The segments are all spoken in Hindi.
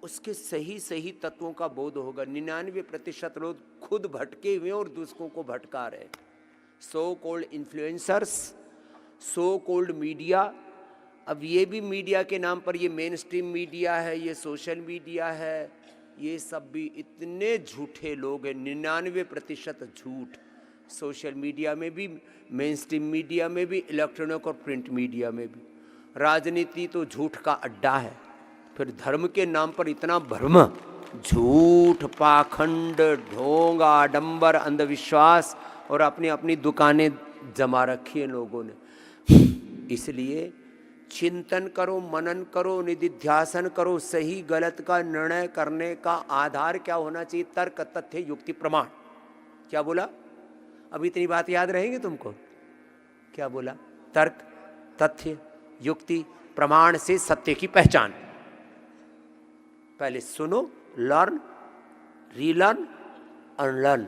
उसके सही सही तत्वों का बोध होगा। 99% लोग खुद भटके हुए और दूसरों को भटका रहे। So called influencers, so called media, अब ये भी मीडिया के नाम पर, ये मेन स्ट्रीम मीडिया है, ये सोशल मीडिया है, ये सब भी इतने झूठे लोग हैं। 99% झूठ, सोशल मीडिया में भी, मेन स्ट्रीम मीडिया में भी, इलेक्ट्रॉनिक और प्रिंट मीडिया में भी। राजनीति तो झूठ का अड्डा है। फिर धर्म के नाम पर इतना भ्रम, झूठ, पाखंड, ढोंग, आडंबर, अंधविश्वास और अपनी अपनी दुकानें जमा रखी हैं लोगों ने। इसलिए चिंतन करो, मनन करो, निधिध्यासन करो। सही गलत का निर्णय करने का आधार क्या होना चाहिए? तर्क, तथ्य, युक्ति, प्रमाण। क्या बोला? अब इतनी बात याद रहेगी तुमको? क्या बोला? तर्क, तथ्य, युक्ति, प्रमाण से सत्य की पहचान। पहले सुनो, लर्न, रीलर्न, अनलर्न।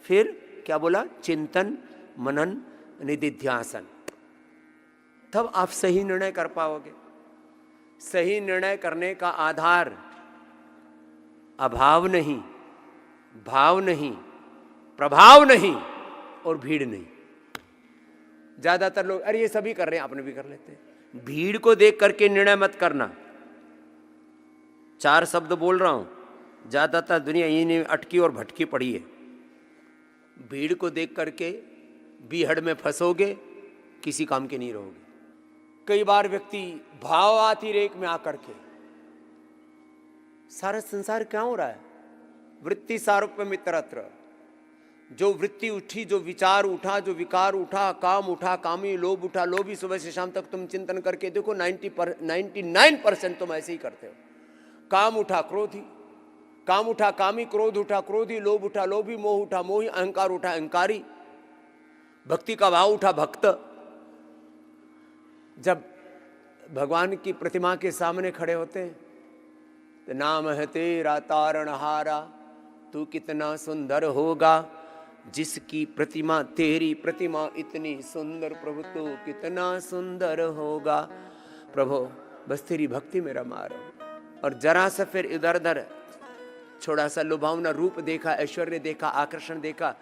फिर क्या बोला? चिंतन, मनन, निधिध्यासन। तब आप सही निर्णय कर पाओगे। सही निर्णय करने का आधार अभाव नहीं, भाव नहीं, प्रभाव नहीं और भीड़ नहीं। ज्यादातर लोग अरे ये सभी कर रहे हैं, आपने भी कर लेते हैं। भीड़ को देख करके निर्णय मत करना। 4 शब्द बोल रहा हूं, ज्यादातर दुनिया इन्हीं अटकी और भटकी पड़ी है। भीड़ को देख करके बीहड़ में फंसोगे, किसी काम के नहीं रहोगे। कई बार व्यक्ति भावाती रेख में आकर के, सारा संसार क्या हो रहा है? वृत्ति सारूप्य मित्रत्र। जो वृत्ति उठी, जो विचार उठा, जो विकार उठा, काम उठा, कामी, लोभ उठा, लोभी सुबह से शाम तक तुम चिंतन करके देखो 99% तुम ऐसे ही करते हो। काम उठा क्रोधी, काम उठा कामी, क्रोध उठा क्रोधी, लोभ उठा लोभी, मोह उठा मोही, अहंकार उठा अहंकारी, भक्ति का भाव उठा भक्त। जब भगवान की प्रतिमा के सामने खड़े होते हैं तो नाम है तेरा तारणहारा, तू कितना सुंदर होगा। जिसकी प्रतिमा, तेरी प्रतिमा इतनी सुंदर, प्रभु तू कितना सुंदर होगा। प्रभु बस तेरी भक्ति में रमा रहो। और जरा सा फिर इधर उधर थोड़ा सा लुभावना रूप देखा, ऐश्वर्य देखा, आकर्षण देखा,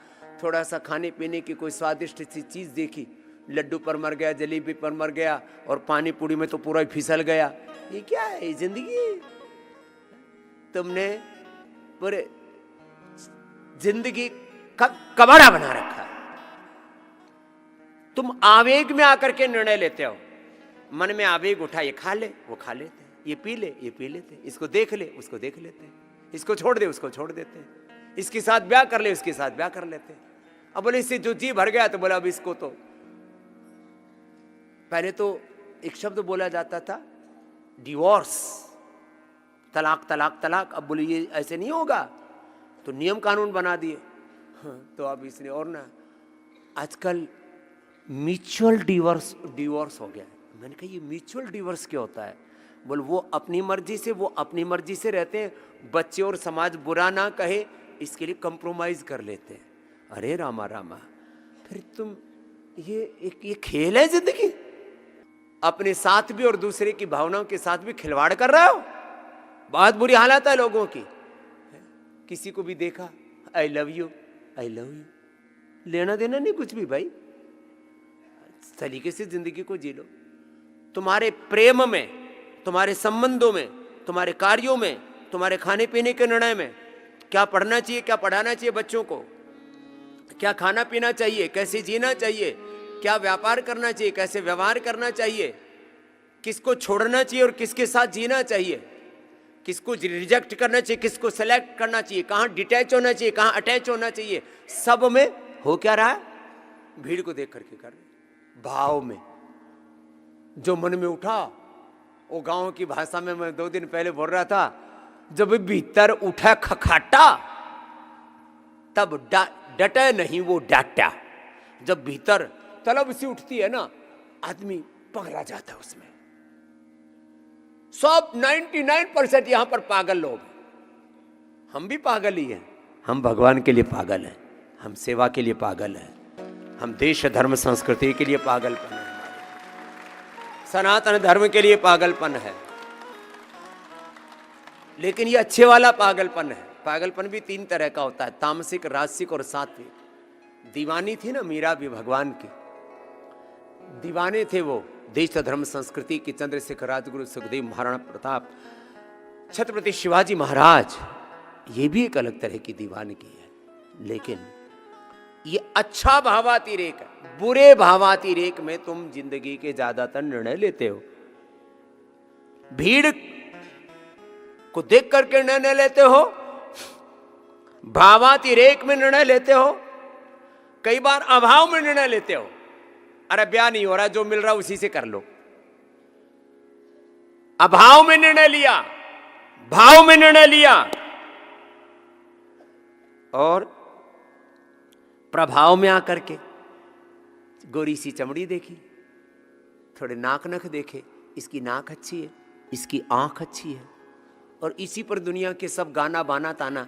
थोड़ा सा खाने पीने की कोई स्वादिष्ट सी चीज देखी, लड्डू पर मर गया, जलेबी पर मर गया और पानी पूरी में तो पूरा ही फिसल गया। ये क्या है? जिंदगी? तुमने पूरे जिंदगी का कबाड़ा बना रखा है। तुम आवेग में आकर के निर्णय लेते हो। मन में आवेग उठा, ये खा ले, वो खा लेते हैं, ये पी ले, ये पी लेते हैं, इसको देख ले, उसको देख लेते हैं, इसको छोड़ दे, उसको छोड़ देते हैं, इसके साथ ब्याह कर ले, उसके साथ ब्याह कर लेते हैं। अब बोले इससे जो जी भर गया तो बोला अब इसको तो। पहले तो एक शब्द बोला जाता था डिवोर्स, तलाक तलाक तलाक। अब बोले ये ऐसे नहीं होगा, तो नियम कानून बना दिए। हाँ, तो अब इसने और ना, आजकल म्यूचुअल डिवोर्स हो गया है। मैंने कहा ये म्यूचुअल डिवोर्स क्या होता है? बोल वो अपनी मर्जी से, वो अपनी मर्जी से रहते हैं, बच्चे और समाज बुरा ना कहे इसके लिए कंप्रोमाइज कर लेते हैं। अरे रामा रामा, फिर तुम ये खेल है जिंदगी? अपने साथ भी और दूसरे की भावनाओं के साथ भी खिलवाड़ कर रहे हो। बहुत बुरी हालत है लोगों की। किसी को भी देखा I love you, I love you, लेना देना नहीं कुछ भी भाई। तरीके से जिंदगी को जी लो। तुम्हारे प्रेम में, तुम्हारे संबंधों में, तुम्हारे कार्यों में, तुम्हारे खाने पीने के निर्णय में, क्या पढ़ना चाहिए, क्या पढ़ाना चाहिए बच्चों को, क्या खाना पीना चाहिए, कैसे जीना चाहिए, क्या व्यापार करना चाहिए, कैसे व्यवहार करना चाहिए, किसको छोड़ना चाहिए और किसके साथ जीना चाहिए, किसको रिजेक्ट करना चाहिए, किसको सेलेक्ट करना चाहिए, कहाँ डिटैच होना चाहिए, कहाँ अटैच होना चाहिए, सब में हो क्या रहा है? भीड़ को देख करके कर रहे, भाव में जो मन में उठा। वो गांव की भाषा में मैं 2 दिन पहले बोल रहा था, जब भीतर उठा खखाटा तब डटे नहीं वो डाटा। जब भीतर तलब सी उठती है ना, आदमी पगला जाता है उसमें। सब 99% यहां पर पागल लोग। हम भी पागल ही हैं। हम भगवान के लिए पागल हैं, हम सेवा के लिए पागल हैं, हम देश धर्म संस्कृति के लिए पागलपन है, सनातन धर्म के लिए पागलपन है। लेकिन ये अच्छे वाला पागलपन है। पागलपन भी 3 तरह का होता है, तामसिक, राजसिक और सात्विक। दीवानी थी ना मीरा भी भगवान की, दीवाने थे वो देश धर्म संस्कृति की। चंद्रशेखर, राजगुरु, सुखदेव, महाराणा प्रताप, छत्रपति शिवाजी महाराज, ये भी एक अलग तरह की दीवानगी है। लेकिन ये अच्छा भावातिरेक है। बुरे भावातिरेक में तुम जिंदगी के ज्यादातर निर्णय लेते हो, भीड़ को देख करके निर्णय लेते हो, भावातिरेक में निर्णय लेते हो, कई बार अभाव में निर्णय लेते हो। अरे ब्याह नहीं हो रहा, जो मिल रहा उसी से कर लो। अभाव में निर्णय लिया, भाव में निर्णय लिया, और प्रभाव में आकर के गोरी सी चमड़ी देखी, थोड़े नाक नख देखे, इसकी नाक अच्छी है, इसकी आंख अच्छी है, और इसी पर दुनिया के सब गाना बाना ताना